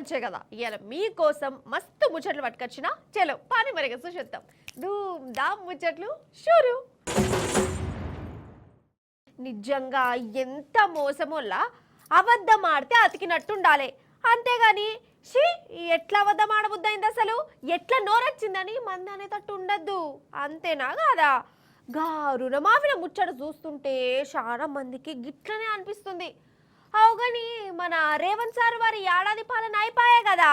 నుంచే కదా ఇవాళ మీకోసం మస్తు ముచ్చట్లు పట్టుకొచ్చిన చలో పాని మరిగా చూసేద్దాం ధూమ్ ధామ్ ముచ్చట్లు షూరు. నిజంగా ఎంత మోసమోల్లా అబద్ధం ఆడితే అతికినట్టుండాలి, అంతేగాని షీ ఎట్లా అబద్ధం ఆడబుద్దయింది అసలు ఎట్లా నోరొచ్చిందని మంది అనేటట్టు ఉండద్దు, అంతేనా కాదా? గా రుణమాఫీల ముచ్చట చూస్తుంటే చాలా మందికి గిట్లనే అనిపిస్తుంది. అవుగాని మన రేవంత్ సార్ వారి ఏడాది పాలన అయిపోయాయి కదా,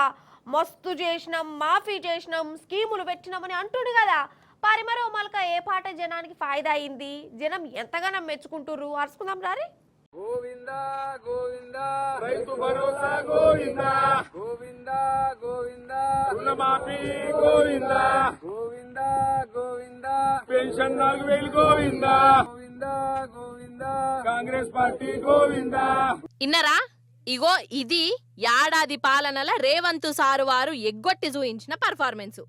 మస్తు చేసినాం మాఫీ చేసినాం స్కీములు పెట్టినామని అంటుండు కదా. పరిమరో మల్క ఏ పాట జనానికి ఫాయిదా అయింది, జనం ఎంతగానో మెచ్చుకుంటుర్రు, అరుచుకుందాం రారే. గోవిందా గోవిందా రైతు భరోసా గోవిందా గోవిందా గోవిందా రుణమాఫీ గోవిందా గోవిందా గోవిందా పెన్షన్ 4000 గోవిందా గోవిందా గోవిందా కాంగ్రెస్ పార్టీ గోవిందా. ఇన్నరా ఇగో ఇది ఏడాది పాలనల రేవంత్ సారు వారు ఎగ్గొట్టి చూయించిన పర్ఫార్మెన్స్.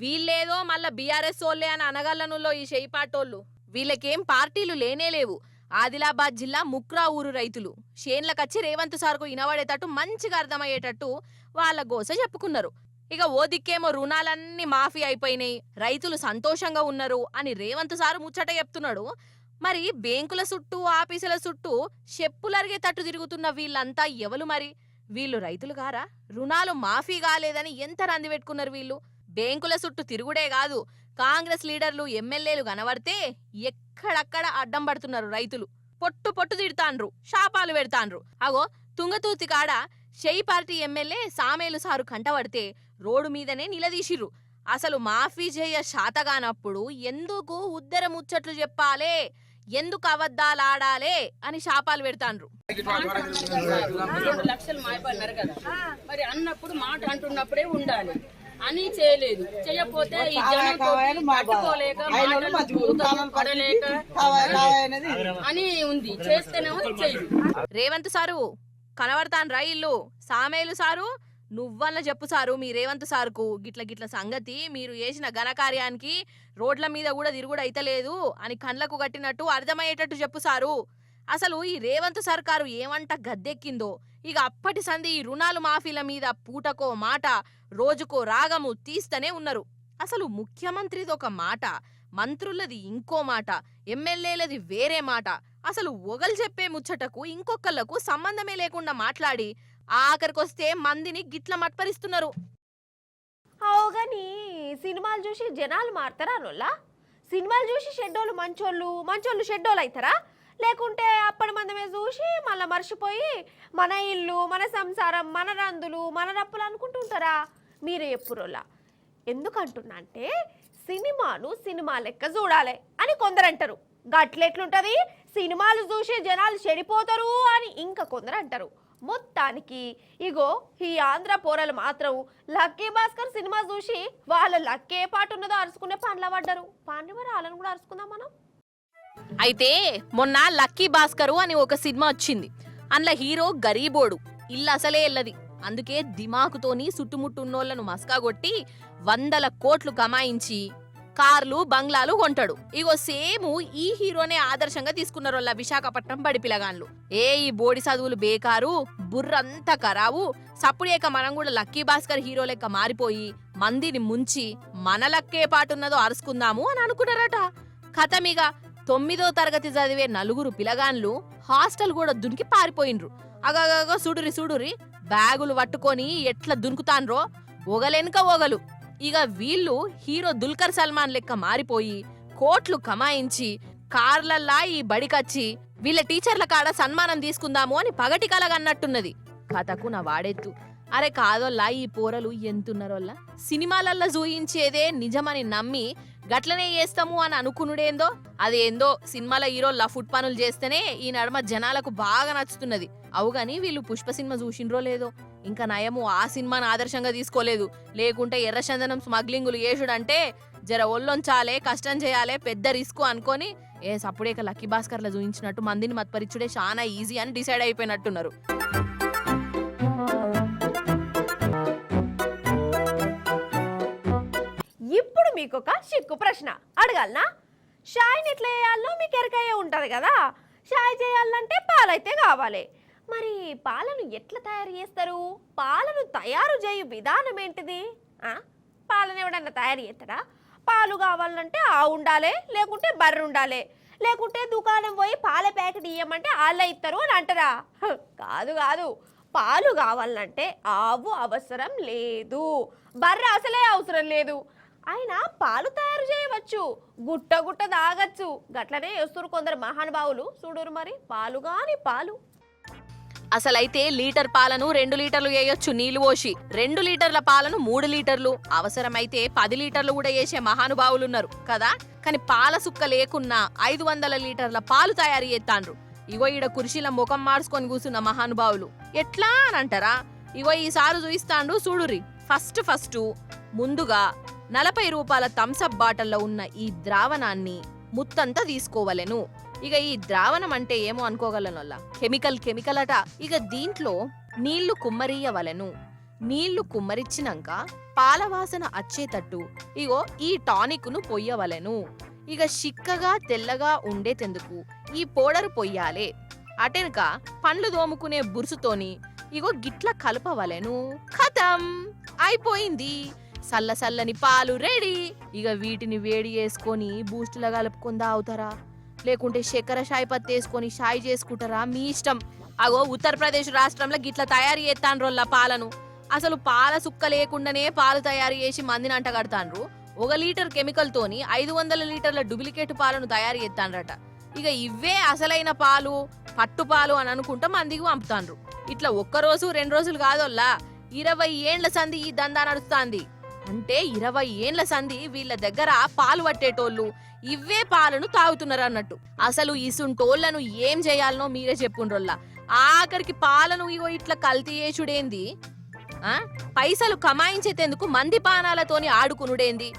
వీళ్ళేదో మళ్ళా బీఆర్ఎస్ ఓళ్లే అని అనగల్లనులో ఈ చేయిపాటోళ్ళు. వీళ్ళకేం పార్టీలు లేనేలేవు. ఆదిలాబాద్ జిల్లా ముక్రా ఊరు రైతులు షేన్లకచ్చి రేవంత్ సార్కు ఇనబడేటట్టు మంచిగా అర్థమయ్యేటట్టు వాళ్ళ గోస చెప్పుకున్నారు. ఇక ఓ దిక్కేమో రుణాలన్నీ మాఫీ అయిపోయినాయి, రైతులు సంతోషంగా ఉన్నారు అని రేవంత్ సారు ముచ్చట చెప్తున్నాడు. మరి బ్యాంకుల చుట్టూ ఆఫీసుల చుట్టూ చెప్పులరిగేటట్టు తిరుగుతున్న వీళ్ళంతా ఎవరు మరి? వీళ్ళు రైతులు గారా? రుణాలు మాఫీ కాలేదని ఎంత రంది పెట్టుకున్నారు వీళ్ళు. బ్యాంకుల చుట్టూ తిరుగుడే కాదు, కాంగ్రెస్ లీడర్లు ఎమ్మెల్యేలు కనబడితే ఎక్కడక్కడ అడ్డం పడుతున్నారు రైతులు. పొట్టు పొట్టు తిడతాండ్రు, శాపాలు పెడతాండ్రు. అగో తుంగతూర్తి కాడ షెయి పార్టీ ఎమ్మెల్యే సామేలు సారు కంటబడితే రోడ్డు మీదనే నిలదీసిర్రు. అసలు మాఫీ చేయ శాతగానప్పుడు ఎందుకు ఉద్దర ముచ్చట్లు చెప్పాలే, ఎందుకు అబద్ధాలాడాలే అని శాపాలు పెడతాండ్రు. 2 లక్షలు మాయపడినారు కదా, మరి అన్నప్పుడు మాట అంటున్నప్పుడే ఉండాలి అని చేయలేదు. చేయకపోతే ఈ జనం పట్టుకోలేక పడలేక అని ఉంది, చేస్తేనేమో చేయదు. రేవంత్ సారు కనబడతాను రైళ్ళు. సామేలు సారు నువ్వన్న చెప్పు సారు మీ రేవంత్ సార్కు గిట్ల గిట్ల సంగతి, మీరు చేసిన ఘనకార్యానికి రోడ్ల మీద కూడా తిరుగుడు అయితలేదు అని కండ్లకు కట్టినట్టు అర్థమయ్యేటట్టు చెప్పు సారు. అసలు ఈ రేవంత్ సర్కారు ఏమంట గద్దెక్కిందో. ఇక అప్పటి సంధి ఈ రుణాలు మాఫీల మీద పూటకో మాట రోజుకో రాగము తీస్తూనే ఉన్నారు. అసలు ముఖ్యమంత్రిది ఒక మాట, మంత్రులది ఇంకో మాట, ఎమ్మెల్యేలది వేరే మాట. అసలు ఒగలు చెప్పే ముచ్చటకు ఇంకొకళ్లకు సంబంధమే లేకుండా మాట్లాడి ఆఖరికొస్తే మందిని గిట్ల మట్పరిస్తున్నారు. అవుగాని సినిమాలు చూసి జనాలు మారుతారా నోళ్ళా? సినిమాలు చూసి షెడ్డోళ్ళు మంచోళ్ళు, మంచోళ్ళు షెడ్డోళ్ళు అవుతారా? లేకుంటే అప్పటి మందమే చూసి మళ్ళీ మర్చిపోయి మన ఇల్లు మన సంసారం మన రందులు మన రప్పులు అనుకుంటుంటారా? మీరే ఎప్పురోలా. ఎందుకంటున్నా అంటే సినిమాను సినిమా లెక్క చూడాలి అని కొందరు అంటారు. గట్లెట్లుంటది, సినిమాలు చూసి జనాలు చెడిపోతారు అని ఇంకా కొందరు అంటారు. మొత్తానికి ఇగో ఈ ఆంధ్ర పోరలు మాత్రం లక్కీ భాస్కర్ సినిమా చూసి వాళ్ళ లక్కే పాటు ఉన్నదో అరుచుకునే పనుల పడ్డారు. పాండి మరి వాళ్ళని కూడా అరుచుకుందాం మనం. అయితే మొన్న లక్కీ భాస్కరు అని ఒక సినిమా వచ్చింది. అందులో హీరో గరీబోడు, ఇల్లు అసలే ఎల్లది. అందుకే దిమాకుతోని చుట్టుముట్టున్నోళ్లను మస్కా కొట్టి 100 కోట్లు కమాయించి కార్లు బంగ్లాలు కొంటాడు. ఇగో సేమ్ ఈ హీరోనే ఆదర్శంగా తీసుకున్నారు విశాఖపట్నం బడి పిల్లగాన్లు. ఈ బోడి చదువులు బేకారు, బుర్రంతా ఖరావు, సప్పుడేక మనం కూడా లక్కీ భాస్కర్ హీరో లెక్క మారిపోయి మందిని ముంచి మన లక్కే పాటున్నదో అరుచుకుందాము అని అనుకున్నారట. కథమిగా 9వ తరగతి చదివే 4 పిల్లగాన్లు హాస్టల్ కూడా దునికి పారిపోయినరు. అగగగ సుడురి సుడురి బ్యాగులు పట్టుకొని ఎట్లా దునుకుతాన్రో ఒగలెనక ఒగలు. ఇక వీళ్ళు హీరో దుల్కర్ సల్మాన్ లెక్క మారిపోయి కోట్లు కమాయించి కార్లల్లా ఈ బడికచ్చి వీళ్ళ టీచర్ల కాడ సన్మానం తీసుకుందాము అని పగటి కలగన్నట్టున్నది. కథకు నా వాడెత్తు. అరే కాదోల్లా, ఈ పోరలు ఎంతున్నారోల్లా. సినిమాలల్లా చూయించేదే నిజమని నమ్మి గట్లనే చేస్తాము అని అనుకునుడేందో. అదేందో సినిమాల హీరోల్లా ఫుట్ పనులు చేస్తేనే ఈ నడమ జనాలకు బాగా నచ్చుతున్నది. అవుగాని వీళ్ళు పుష్ప సినిమా చూసిండ్రో లేదో, ఇంకా నయము ఆ సినిమాను ఆదర్శంగా తీసుకోలేదు. లేకుంటే ఎర్రచందనం స్మగ్లింగులు చేసుడంటే జర ఒళ్ళొంచాలే, కష్టం చేయాలే, పెద్ద రిస్క్ అనుకొని సప్పుడేక లక్కీ భాస్కర్లా చూయించినట్టు మందిని మత్పరిచుడే చాలా ఈజీ అని డిసైడ్ అయిపోయినట్టున్నారు. ఇప్పుడు మీకు ఒక చిక్కు ప్రశ్న అడగాలనా? షాయ్ని ఎట్లా చేయాలో మీకు ఎరకయ్యే ఉంటుంది కదా. షాయ్ చేయాలంటే పాలైతే కావాలి, మరి పాలను ఎట్లా తయారు చేస్తారు? పాలను తయారు చేయు విధానం ఏంటిది? పాలను ఎవడన్నా తయారు చేస్తారా? పాలు కావాలంటే ఆవు ఉండాలి, లేకుంటే బర్రె ఉండాలి, లేకుంటే దుకాణం పోయి పాల ప్యాకెట్ ఇవ్వమంటే వాళ్ళే ఇస్తారు అని అంటారా? కాదు కాదు, పాలు కావాలంటే ఆవు అవసరం లేదు, బర్రె అసలే అవసరం లేదు. అయినా పాలు తయారు చేయవచ్చు, గుట్ట గుట్ట తాగచ్చు. గట్లనే చేస్తున్నారు కొందరు మహానుభావులు. చూడురు మరి పాలు గాని పాలు. అసలైతే లీటర్ పాలను 2 లీటర్లు వేయొచ్చు నీళ్లు పోసి, 2 లీటర్ల పాలను 3 లీటర్లు, అవసరమైతే 10 లీటర్లు కూడా వేసే మహానుభావులున్నారు కదా. కానీ పాల సుక్క లేకున్నా 500 లీటర్ల పాలు తయారు చేస్తాండ్రు. ఇగో ఈడ కుర్చీల ముఖం మార్చుకొని కూర్చున్న మహానుభావులు ఎట్లా అని అంటారా? ఇగో ఈసారి చూయిస్తాండు చూడుర్రి. ఫస్ట్ ముందుగా 40 రూపాయల థమ్సప్ బాటిల్లో ఉన్న ఈ ద్రావణాన్ని ముత్తంతా తీసుకోవలెను. ఇక ఈ ద్రావణం అంటే ఏమో అనుకోగలనొల్ల, కెమికల్ అట. ఇక దీంట్లో నీళ్లు కుమ్మరియవలెను. నీళ్లు కుమ్మరిచ్చినాక పాలవాసన వచ్చేటట్టు ఇగో ఈ టానిక్ ను పొయ్యవలెను. ఇక చిక్కగా తెల్లగా ఉండేటెందుకు ఈ పౌడర్ పొయ్యాలే. అటెనక పండ్లు దోముకునే బురుసుతోని ఇగో గిట్ల కలపవలెను. ఖతం, అయిపోయింది. సల్లని పాలు రెడీ. ఇక వీటిని వేడి చేసుకొని బూస్టులా కలుపుకొని తాగుతారా, లేకుంటే చక్కెర షాయి పత్తి వేసుకొని షాయి చేసుకుంటారా, మీ ఇష్టం. అగో ఉత్తరప్రదేశ్ రాష్ట్రంలో గిట్ల తయారు చేస్తాండ్రోళ్ళ పాలను. అసలు పాల సుక్క లేకుండానే పాలు తయారు చేసి మందిని అంటగడతాండ్రు. 1 లీటర్ కెమికల్ తోని 500 లీటర్ల డూప్లికేట్ పాలను తయారు చేస్తాండ్రట. ఇక ఇవే అసలైన పాలు, పట్టు పాలు అని అనుకుంటా మందికి పంపుతాండ్రు. ఇట్లా 1 రోజు 2 రోజులు కాదోల్లా, 20 ఏండ్ల సంధి ఈ దందా నడుస్తాంది. అంటే 20 ఏండ్ల సంధి వీళ్ళ దగ్గర పాలు పట్టేటోళ్ళు ఇవే పాలను తాగుతున్నారు అన్నట్టు. అసలు ఇసుంటోళ్లను ఏం చేయాలనో మీరే చెప్పుండ్రోల్లా. ఆఖరికి పాలను ఇగో ఇట్లా కల్తీ చేసుడేంది, పైసలు కమాయించేందుకు మంది పానాలతోని ఆడుకునుడేంది.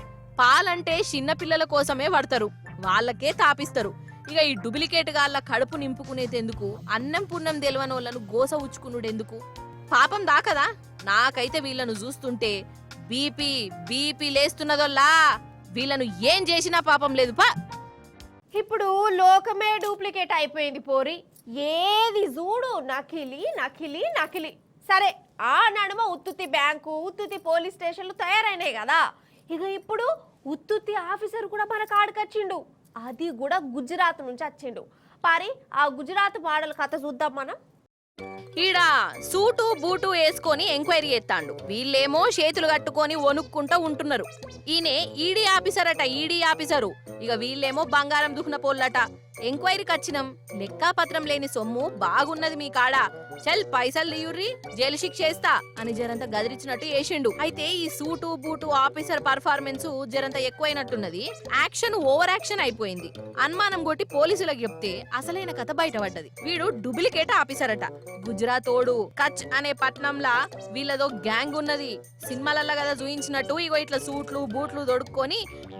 పాలంటే చిన్న పిల్లల కోసమే పడతారు, వాళ్ళకే తాపిస్తారు. ఇక ఈ డూప్లికేట్ గాళ్ళ కడుపు నింపుకునేందుకు అన్నం పున్నం తెలవనోళ్లను గోస ఉచ్చుకునుడెందుకు? పాపం దాకదా? నాకైతే వీళ్ళను చూస్తుంటే బీపీ లేస్తున్నదోల్లా. వీళ్ళను ఏం చేసినా పాపం లేదు పా. ఇప్పుడు లోకమే డూప్లికేట్ అయిపోయింది పోరి. ఏది చూడు నకిలీ. సరే, ఆ నడుమ ఉత్తుత్తి బ్యాంకు, ఉత్తుత్తి పోలీస్ స్టేషన్లు తయారైనాయి కదా. ఇక ఇప్పుడు ఉత్తుత్తి ఆఫీసర్ కూడా మన కాడికొచ్చిండు. అది కూడా గుజరాత్ నుంచి వచ్చిండు. పారి ఆ గుజరాత్ మోడల్ కథ చూద్దాం మనం. ఈడ సూటు బూటు వేసుకొని ఎంక్వైరీ చేస్తాండు. వీళ్ళేమో చేతులు కట్టుకొని వణుక్కుంటా ఉంటున్నారు. ఈయనే ఈడీ ఆఫీసర్ అట, ఈడీ ఆఫీసరు. ఇక వీళ్ళేమో బంగారం దుఃఖన పోల్లట. ఎంక్వైరీకి వచ్చినాం, లెక్కాపత్రం లేని సొమ్ము బాగున్నది మీ కాడ, చల్ పైసలు లియుర్రి, జైలు శిక్ష చేస్తా అని జరంత గదిరించినట్టు చేసిండు. అయితే ఈ సూటు బూటు ఆఫీసర్ పర్ఫార్మెన్స్ జరంత ఎక్కువైనట్టున్నది. యాక్షన్ ఓవర్ యాక్షన్ అయిపోయింది. అనుమానం కొట్టి పోలీసులకు చెప్తే అసలైన కథ బయటపడ్డది. వీడు డూప్లికేట్ ఆఫీసర్ అట. గుజరాత్ ఓడు కచ్ అనే పట్నంలా వీళ్ళదో గ్యాంగ్ ఉన్నది. సినిమాలల్లో కదా చూయించినట్టు ఇగో ఇట్లా సూట్లు బూట్లు దొడుక్కొని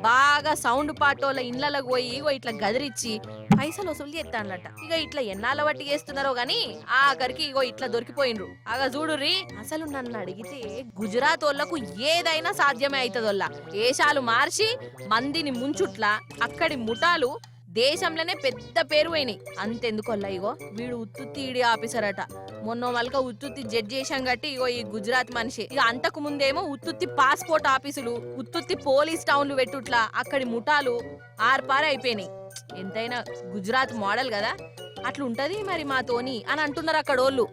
బాగా సౌండ్ పాటోళ్ళ ఇండ్లకు పోయి ఇగో ఇట్లా గదిరిచ్చి పైసలు వసూలు చేస్తానట. ఇక ఇట్లా ఎన్నాళ్ళ బట్టి చేస్తున్నారో గాని ఆఖరికి ఇగో ఇట్లా దొరికిపోయినరు. అగా చూడుర్రి, అసలు నన్ను అడిగితే గుజరాత్ వాళ్ళకు ఏదైనా సాధ్యమే అవుతుందోల్లా. దేశాలు మార్చి మందిని ముంచుట్లా అక్కడి ముఠాలు దేశంలోనే పెద్ద పేరు అయినాయి. అంతెందుకొల్లా ఇగో వీడు ఉత్తుత్తి ఈడీ ఆఫీసర్ అట. మొన్న వాళ్ళక ఉత్తుత్తి జడ్జి చేసాం గట్టి ఇగో ఈ గుజరాత్ మనిషి. ఇక అంతకు ముందేమో ఉత్తుత్తి పాస్పోర్ట్ ఆఫీసులు, ఉత్తుత్తి పోలీస్ టౌన్లు పెట్టుట్లా అక్కడి ముఠాలు ఆర్పార అయిపోయినాయి. ఎంతైనా గుజరాత్ మోడల్ కదా, అట్లుంటది మరి మాతోని అని అంటున్నారు అక్కడ వాళ్ళు.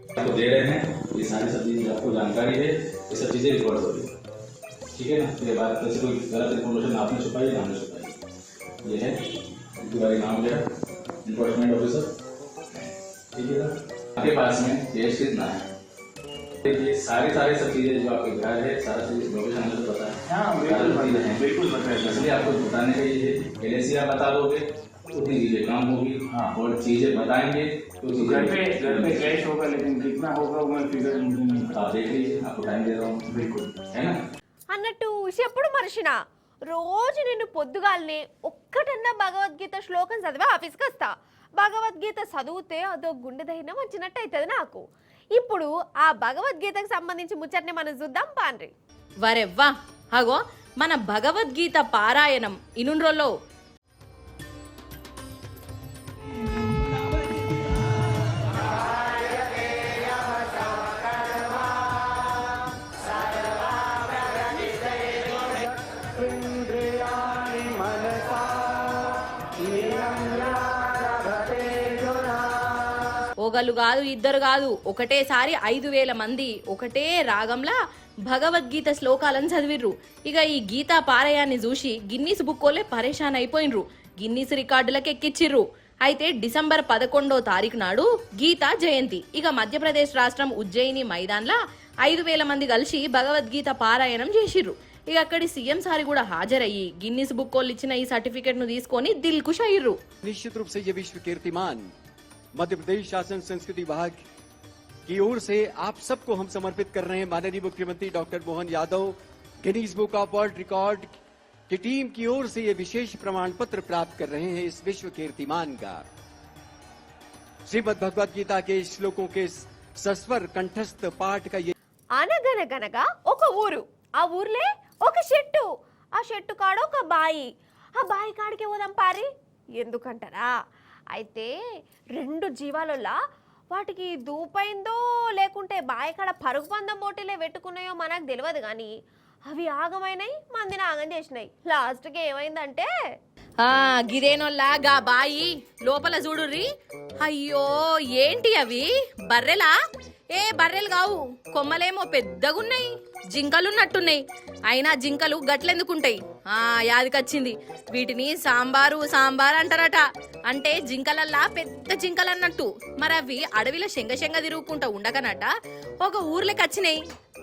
आपके पास में टेस्ट कितना है? ये सारे सब चीजें जो आपके घर है, सारा चीज लोकेशन मुझे पता है। हाँ बिल्कुल पता है। इसलिए आपको बताने का ये है, LIC आप बता दोगे उतनी चीजें कम होगी। हाँ, और चीजें बताएंगे तो घर पे कैश होगा, लेकिन कितना होगा वो फिगर आप देख लीजिए, आपको टाइम दे रहा हूँ। बिल्कुल है ना అన్నట్టు ఎప్పుడు మనిషినా రోజు నేను పొద్దుగాలనే ఒక్కటన్నా భగవద్గీత శ్లోకం చదివే ఆఫీస్కి వస్తా. భగవద్గీత చదివితే అదో గుండె ధైర్యం వచ్చినట్టు అవుతుంది నాకు. ఇప్పుడు ఆ భగవద్గీతకు సంబంధించి ముచ్చట్ని మనం చూద్దాం పాండ్రి. వరెవ్వా, అగో మన భగవద్గీత పారాయణం ఇనుండ్రోలో. ఒకళ్ళు కాదు ఇద్దరు కాదు ఒకటేసారి 5,000 మంది ఒకటే రాగంలా భగవద్గీత శ్లోకాలను చదివిర్రు. ఇక ఈ గీతా పారాయాన్ని చూసి గిన్నీస్ బుక్కోలే పరేషాన్ అయిపోయినరు, గిన్నీస్ రికార్డులకు ఎక్కిచ్చిర్రు. అయితే డిసెంబర్ 11వ తారీఖు నాడు గీతా జయంతి. ఇక మధ్యప్రదేశ్ రాష్ట్రం ఉజ్జయిని మైదాన్లా 5,000 మంది కలిసి భగవద్గీత పారాయణం చేసిర్రు. ఇక అక్కడి సీఎం సారి కూడా హాజరయ్యి గిన్నిస్ బుక్ వాళ్ళు ఇచ్చిన ఈ సర్టిఫికెట్ ను తీసుకొని దిల్ కుష్ అయ్యిర్రు. निश्चित रूप से ये विश्व कीर्तिमान मध्य प्रदेश शासन संस्कृति विभाग की ओर से आप सबको हम समर्पित कर रहे हैं। माननीय मुख्यमंत्री doctor Mohan Yadav Guinness book of world record की टीम की ओर से ये विशेष प्रमाण पत्र प्राप्त कर रहे हैं इस विश्व कीर्तिमान का। श्रीमद् भगवद गीता के श्लोकों के सस्वर कंठस्थ पाठ का ये అనగనగనగా ఒక ఊరు, ఆ ఊర్లే ఒక చెట్టు, ఆ చెట్టు కాడ ఒక బాయి, ఆ బాయి కాడికి పోదాం పారి. ఎందుకంటారా, అయితే 2 జీవాలలా వాటికి దూపైందో లేకుంటే బాయి కాడ పరుగు పందం పోటీలే పెట్టుకున్నాయో మనకు తెలియదు, కానీ అవి ఆగమైనాయి, మందిని ఆగం చేసినాయి. లాస్ట్కి ఏమైందంటే గిదేనోల్లా గా బాయి లోపల చూడుర్రి. అయ్యో ఏంటి అవి బర్రెలా? ఏ బర్రెలు కావు, కొమ్మలేమో పెద్దగున్నాయి, జింకలున్నట్టున్నాయి. అయినా జింకలు గట్లెందుకుంటాయి? యాదికొచ్చింది, వీటిని సాంబార్ అంటారట. అంటే జింకలల్లా పెద్ద జింకలు అన్నట్టు. మరి అవి అడవిలో శంగ తిరుగుకుంటా ఉండకనట ఒక ఊర్లోకి వచ్చినాయి.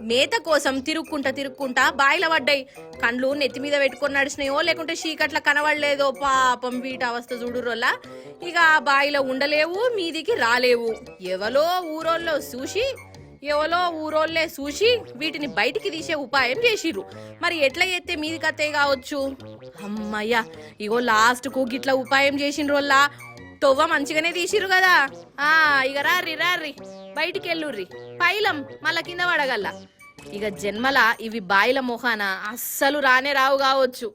మేత కోసం తిరుక్కుంటా బాయిల పడ్డాయి. కండ్లు నెత్తి మీద పెట్టుకొని నడిచినాయో లేకుంటే చీకట్ల కనబడలేదో పాపం వీటి అవస్థ చూడురోల్లా. ఇక ఆ బాయిలో ఉండలేవు, మీదికి రాలేవు. ఎవలో ఊరోళ్ళే చూసి వీటిని బయటికి తీసే ఉపాయం చేసిర్రు. మరి ఎట్లా చేస్తే మీదికి అత్తయ్య కావచ్చు? అమ్మయ్యా, ఇగో లాస్ట్ కు గిట్లా ఉపాయం చేసిండ్రోల్లా. తొవ్వ మంచిగానే తీసిర్రు కదా. ఇక రార్రి బయటికి వెళ్ళుర్రి, పైలం మళ్ళా కింద పడగల. ఇక జన్మల ఇవి బాయిల మొహాన అస్సలు రానే రావు కావచ్చు.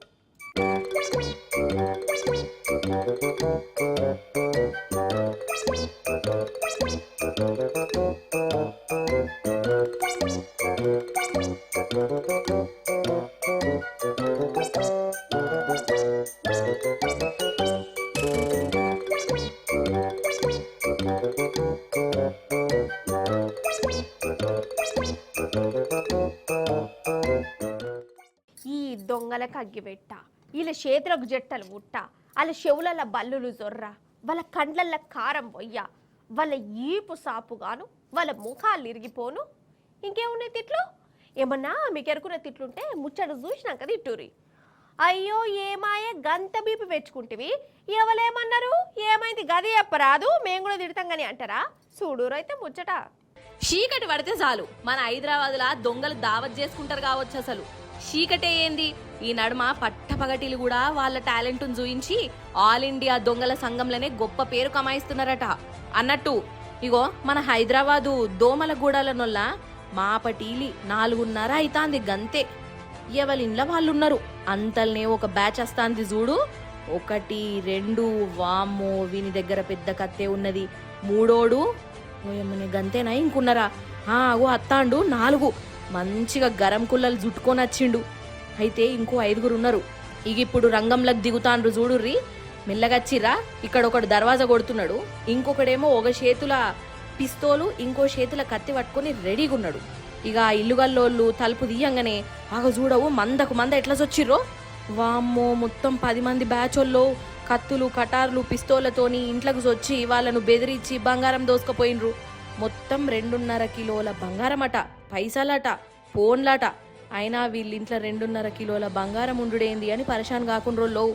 ఈ దొంగలకు అగ్గిపెట్ట, వీళ్ళ చేతులకు జట్టలు ముట్ట, వాళ్ళ చెవుల బల్లులు జొర్ర, వాళ్ళ కండ్లల్ల కారం పొయ్య, వాళ్ళ ఈపు సాపుగాను, వాళ్ళ ముఖాలు ఇరిగిపోను. ఇంకేమున్నాయి తిట్లు? ఏమన్నా మీకు ఎరుకున్న తిట్లుంటే ముచ్చట చూసినాక తిట్టురి. అయ్యో ఏమాయ గంత బీపి పెంచుకుంటేవి, ఎవలేమన్నారు, ఏమైంది గది చెప్పరాదు, మేము కూడా తిడతాం కానీ అంటారా? చూడురైతే ముచ్చట. చీకటి పడితే చాలు మన హైదరాబాద్లా దొంగలు దావత్ చేసుకుంటారు కావచ్చు. అసలు చీకటే ఏంది, ఈ నడుమ పట్టపగటిలు కూడా వాళ్ళ టాలెంట్ చూయించి ఆల్ ఇండియా దొంగల సంఘంలోనే గొప్ప పేరు కమాయిస్తున్నారట. అన్నట్టు ఇగో మన హైదరాబాదు దోమలగూడలనొల్ల మాపటీలి 4:30 అయితాంది గంతే. ఎవలిండ్ల వాళ్ళున్నారు. అంతల్నే ఒక బ్యాచ్ వస్తాంది చూడు, 1 2 వామ్మో వీని దగ్గర పెద్ద కత్తే ఉన్నది. 3ఓడు ఓయమ్మని గంతేనా ఇంకున్నారా? అగో అత్తాండు 4 మంచిగా గరం కుల్లలు జుట్టుకొని వచ్చిండు. అయితే ఇంకో 5గురు ఉన్నారు. ఇక ఇప్పుడు రంగంలోకి దిగుతాండ్రు చూడుర్రి. మెల్లగచ్చిరా, ఇక్కడ ఒకడు దర్వాజా కొడుతున్నాడు, ఇంకొకడేమో ఒక చేతుల పిస్తోలు ఇంకో చేతుల కత్తి పట్టుకొని రెడీగా ఉన్నాడు. ఇక ఆ ఇల్లుగల్లోళ్ళు తలుపు తీయంగానే చూడవు మందకు ఎట్లా చొచ్చిర్రో. వామ్మో మొత్తం 10 మంది బ్యాచోల్లో కత్తులు కటార్లు పిస్తోలతోని ఇంట్లోకి వచ్చి వాళ్ళను బెదిరించి బంగారం దోసుకుపోయినరు. మొత్తం 2.5 కిలోల బంగారం అట, పైసలట, ఫోన్లట. అయినా వీళ్ళింట్లో 2.5 కిలోల బంగారం ఉండుడేంది అని పరేషాన్ కాకుండా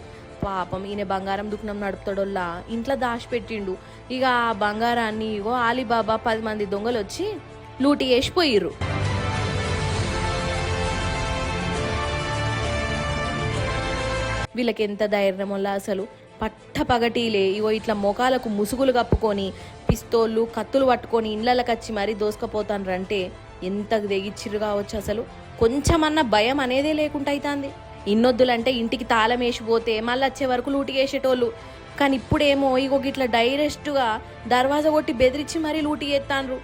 పాపం ఈయన బంగారం దుకాణం నడుపుతాడోల్లా ఇంట్లో దాచిపెట్టిండు. ఇక ఆ బంగారాన్ని ఇగో ఆలీబాబా 10 మంది దొంగలు వచ్చి లూటి వేసిపోయిర్రు. వీళ్ళకి ఎంత ధైర్యం వల్ల అసలు పట్టపగటీలే ఇగో ఇట్లా మోకాలకు ముసుగులు కప్పుకొని పిస్తోళ్ళు కత్తులు పట్టుకొని ఇళ్ళకి వచ్చి మరీ దోసుకపోతాన్రంటే ఎంత తెగిచ్చిరు కావచ్చు. అసలు కొంచెమన్నా భయం అనేదే లేకుండా అవుతుంది. ఇన్నొద్దులంటే ఇంటికి తాళం వేసిపోతే మళ్ళీ వచ్చే వరకు లూటికేసేటోళ్ళు. కానీ ఇప్పుడేమో ఇగో ఇట్లా డైరెక్ట్గా దర్వాజా కొట్టి బెదిరించి మరీ లూటి చేస్తాన్రు.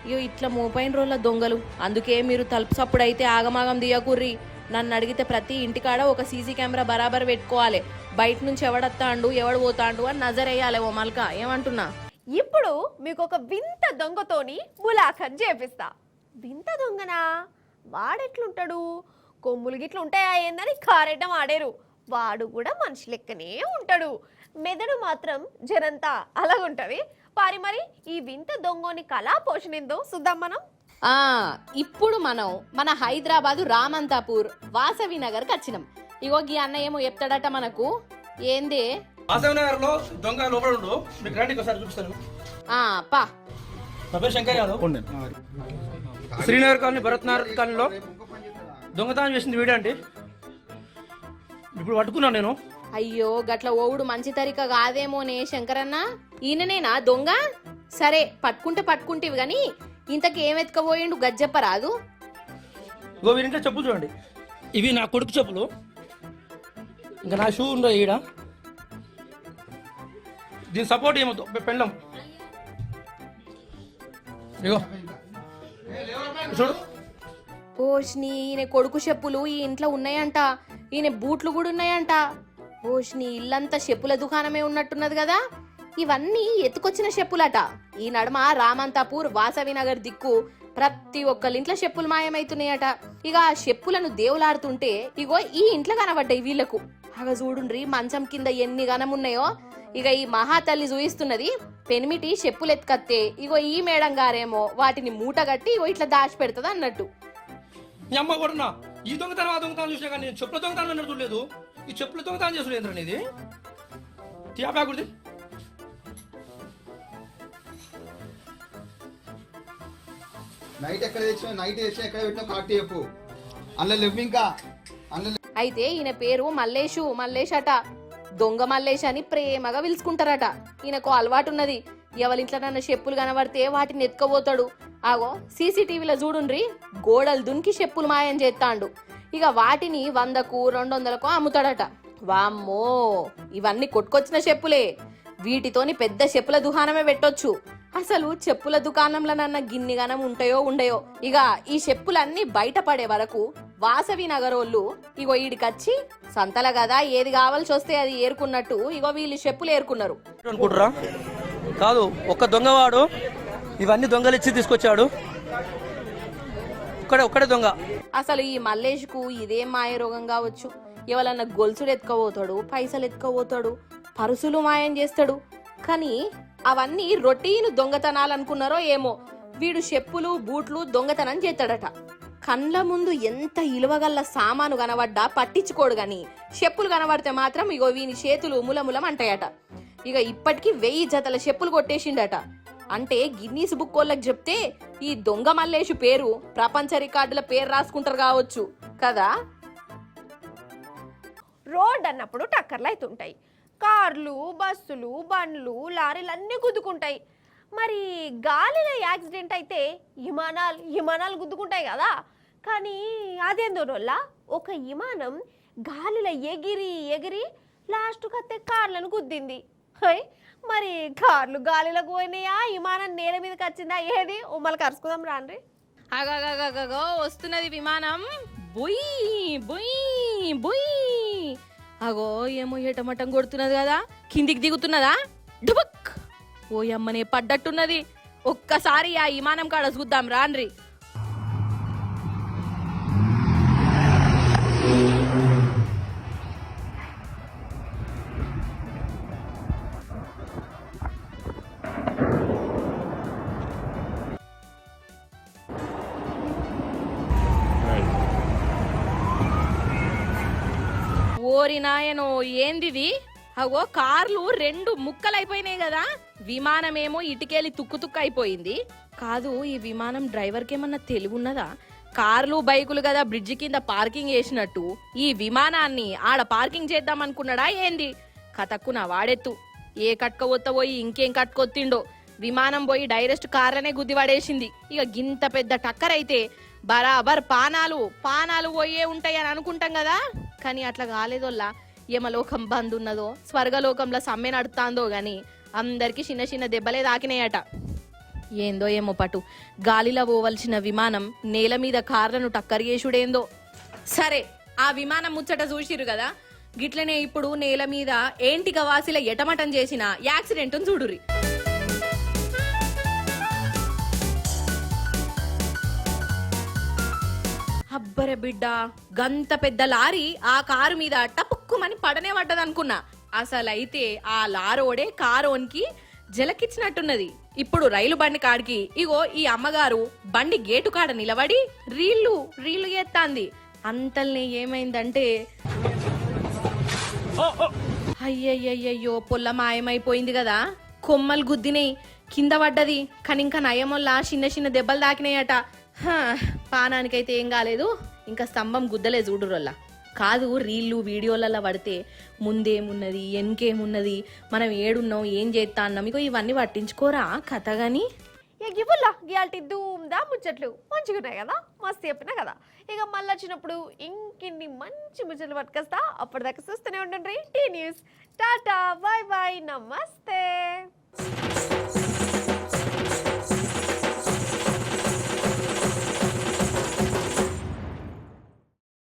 ఇగో ఇట్లా మోపైన రోజుల దొంగలు. అందుకే మీరు తలుపు సప్పుడైతే ఆగమాగం దియకుర్రి. నన్ను అడిగితే ప్రతి ఇంటికాడ ఒక సీసీ కెమెరా బరాబర్ పెట్టుకోవాలి. బయట నుంచి ఎవడత్తాండు ఎవడు పోతాండు అని నజరేయాలి. ఓ మల్క ఏమంటున్నా? ఇప్పుడు మీకు ఒక వింత దొంగతోని ములాఖత్ చేపిస్తా. వింత దొంగనా? వాడెట్లుంటాడు? కొమ్ములు గిట్లు ఉంటాయా ఏందని కారెడ్డం ఆడేరు. వాడు కూడా మనిషి లెక్కనే ఉంటాడు, మెదడు మాత్రం జరంతా అలాగుంటది. మరి ఈ వింత దొంగని కళా పోషణిందో చూద్దాం మనం. ఇప్పుడు మనం మన హైదరాబాదు రామంతాపూర్ వాసవి నగర్కి వచ్చినాం. ఇగో ఈ అన్న ఏమో చెప్తాడట మనకు. ఏందే? వాసవినగర్ లో దొంగ లోపల ఉండు, మీకు రండి ఒకసారి చూపిస్తాను. పా. నా పేరు శంకర్ యాదవ్. శ్రీనగర్ కాలనీ భరత్ నగర్ కాలనీలో దొంగతనం చేసింది వీడే అండి. ఇప్పుడు పట్టుకున్నాను నేను. అయ్యో గట్ల ఓవుడు మంచి తరిక కాదేమోనే శంకరన్న. ఈయననేనా దొంగ? సరే పట్టుకుంటేవి గాని ఇంతకి ఏం ఎత్తుకపోయిండు గజ్జప్పరాదు. ఇగో వీరింట్లో చెప్పులు చూడండి, ఇవి నా కొడుకు చెప్పులు. ఇంకా నా షూ ఉండవు ఈడ. దీని సపోర్ట్ ఏమో పెళ్ళం. ఇగో చూడు. ఓష్ని ఈయన కొడుకు చెప్పులు ఈ ఇంట్లో ఉన్నాయంట. ఈయన బూట్లు కూడా ఉన్నాయంట. ఓష్ని ఇల్లంతా చెప్పుల దుకాణమే ఉన్నట్టున్నది కదా. ఇవన్నీ ఎత్తుకొచ్చిన చెప్పులట. ఈ నడుమ రామంతాపూర్ వాసవి నగర్ దిక్కు ప్రతి ఒక్కళ్ళింట్లో చెప్పులు మాయమైతున్నాయట. ఇక ఆ చెప్పులను దేవులాడుతుంటే ఇగో ఈ ఇంట్లో కనబడ్డాయి వీళ్లకు. అగ చూడుండ్రి మంచం కింద ఎన్ని గనమున్నాయో. ఇక ఈ మహాతల్లి చూయిస్తున్నది పెనిమిటి చెప్పులు ఎత్తుకత్తే ఇగో ఈ మేడం గారేమో వాటిని మూటగట్టి ఇగో ఇట్లా దాచి పెడతది అన్నట్టు. మీ అమ్మ కూడా ఈ దొంగతనం ఆ దొంగతనం చూసినా కానీ నేను చెప్పుల దొంగతనం అన్నట్టు చూడలేదు. ఈ చెప్పుల దొంగతనం చేసుడు ఏంద్రా ఇది? తీయాపాకుడిది. నైట్ ఎక్కడ తెచ్చినా ఎక్కడ పెట్టినా కరెక్ట్ చెప్పు. అందులో లేవు ఇంకా. అయితే ఈయన పేరు మల్లేష్ అట. దొంగ మల్లేష్ అని ప్రేమగా పిలుచుకుంటారట. ఈయనకు అలవాటు ఉన్నది, ఎవరింట్లో నన్ను చెప్పులు కనబడితే వాటిని ఎత్తుకోబోతాడు. ఆగో సీసీటీవీలో చూడుండ్రి, గోడలు దునికి చెప్పులు మాయం చేస్తాండు. ఇక వాటిని 100కు 200కు అమ్ముతాడట. వామ్మో, ఇవన్నీ కొట్టుకొచ్చిన చెప్పులే. వీటితోని పెద్ద చెప్పుల దుకాణమే పెట్టొచ్చు. అసలు చెప్పుల దుకాణంలోనన్న గిన్నిగానం ఉంటాయో ఉండయో. ఇక ఈ చెప్పులన్నీ బయటపడే వరకు వాసవి నగరోళ్ళు ఇగో ఈడికొచ్చి సంతల కదా ఏది కావాల్సి వస్తే అది ఏరుకున్నట్టు ఇగో వీళ్ళు చెప్పులు ఏరుకున్నారు అనుకుంటురా. కాదు, ఒక్క దొంగవాడు ఇవన్నీ దొంగలు ఇచ్చి తీసుకొచ్చాడు. ఒక్కడే దొంగ. అసలు ఈ మల్లేష్కు ఇదేం మాయ రోగం కావచ్చు. ఎవరన్నా గొలుసులు ఎత్తుకపోతాడు, పైసలు ఎత్తుకపోతాడు, పరుసులు మాయం చేస్తాడు. కానీ అవన్నీ రొటీన్ దొంగతనాలు అనుకున్నారో ఏమో. వీడు చెప్పులు బూట్లు దొంగతనం చేస్తాడట. కండ్ల ముందు ఎంత ఇలువగల్ల సామాను కనబడ్డా పట్టించుకోడు గాని చెప్పులు కనబడితే మాత్రం ఇగో వీని చేతులు ములములం అంటాయట. ఇక ఇప్పటికీ 1000 జతల చెప్పులు కొట్టేసిండట. అంటే గిన్నీస్ బుక్ వాళ్ళకి చెప్తే ఈ దొంగ మల్లేషు పేరు ప్రపంచ రికార్డుల పేరు రాసుకుంటారు కావచ్చు కదా. రోడ్ అన్నప్పుడు టక్కర్లు అవుతుంటాయి. కార్లు, బస్సులు, బండ్లు, లారీలు అన్నీ గుద్దుకుంటాయి. మరి గాలిలో యాక్సిడెంట్ అయితే విమానాలు గుద్దుకుంటాయి కదా. కానీ అదేందోనోళ్ళ ఒక విమానం గాలిలో ఎగిరి లాస్ట్కి అత్తే కార్లను గుద్దింది. మరి కార్లు గాలిలోకి పోయినాయా, విమానం నేల మీదకి వచ్చిందా? ఏది ఉమ్మలు కరుచుకుందాం రాండ్రి. అగగగగగో వస్తున్నది విమానం. బుయ్ బుయ్ బుయ్. అగో ఏమో ఏటమటం కొడుతున్నది కదా. కిందికి దిగుతున్నదా? డుబక్. ఓ అమ్మనే పడ్డట్టున్నది. ఒక్కసారి ఆ విమానం కాడ చూద్దాం రాండ్రి. ఓరి నాయనో ఏందిది? అగో కార్లు 2 ముక్కలైపోయినాయి కదా. విమానమేమో ఇటుకెళ్ళి తుక్కు అయిపోయింది. కాదు, ఈ విమానం డ్రైవర్కి ఏమన్నా తెలివున్నదా? కార్లు బైకులు కదా బ్రిడ్జి కింద పార్కింగ్ చేసినట్టు ఈ విమానాన్ని ఆడ పార్కింగ్ చేద్దాం అనుకున్నాడా ఏంది? కతక్కున వాడెత్తు. ఏ కట్టుకోవత్త పోయి ఇంకేం కట్టుకొత్తిండో. విమానం పోయి డైరెక్ట్ కార్లనే గుద్ది పడేసింది. ఇక గింత పెద్ద టక్కర్ అయితే బరాబర్ పానాలు పోయే ఉంటాయని అనుకుంటాం కదా. కానీ అట్లా కాలేదోల్లా. యమలోకం బంద్ ఉన్నదో స్వర్గలోకంలో సమ్మె నడుతాందో గాని అందరికి చిన్న దెబ్బలే తాకినాయట. ఏందో ఏమో పటు, గాలిలో పోవలసిన విమానం నేల మీద కార్లను టక్కరియేసుడేందో. సరే, ఆ విమానం ముచ్చట చూసిరు కదా. గిట్లనే ఇప్పుడు నేల మీద ఏంటి గవాసిల ఎటమటం చేసిన యాక్సిడెంట్ చూడురి. అబ్బరే బిడ్డ గంత పెద్ద లారీ ఆ కారు మీద టపుక్కుమని పడనే పడ్డదనుకున్నా. అసలైతే ఆ లారోడే కారోన్కి జలకిచ్చినట్టున్నది. ఇప్పుడు రైలు బండి కాడికి ఇగో ఈ అమ్మగారు బండి గేటు కాడ నిలబడి రీళ్లు ఎత్తాంది. అంతల్నే ఏమైందంటే అయ్యయ్యయ్యో పొల్ల మాయమైపోయింది కదా. కొమ్మలు గుద్దినాయి, కింద పడ్డది. కానీ ఇంకా నయమొల్ల చిన్న చిన్న దెబ్బలు తాకినాయట. పానానికైతే ఏం కాలేదు, ఇంకా స్తంభం గుద్దలే చూడురోల్లా. కాదు రీళ్ళు వీడియోలలో పడితే ముందేమున్నది వెనకేమున్నది మనం ఏడున్నాం ఏం చేస్తా అన్నాం ఇగో ఇవన్నీ పట్టించుకోరా కథ గాని. ఇక గివ్వుల్లా గియాల్టి దా ముచ్చట్లు మంచిగా ఉన్నాయి కదా, మస్తు చెప్పినా కదా. ఇక మళ్ళీ వచ్చినప్పుడు ఇంకిన్ని మంచి ముచ్చట్లు పట్టుకొస్తా. అప్పటిదాకా చూస్తూనే ఉండండి T News. Tata, bye bye, నమస్తే.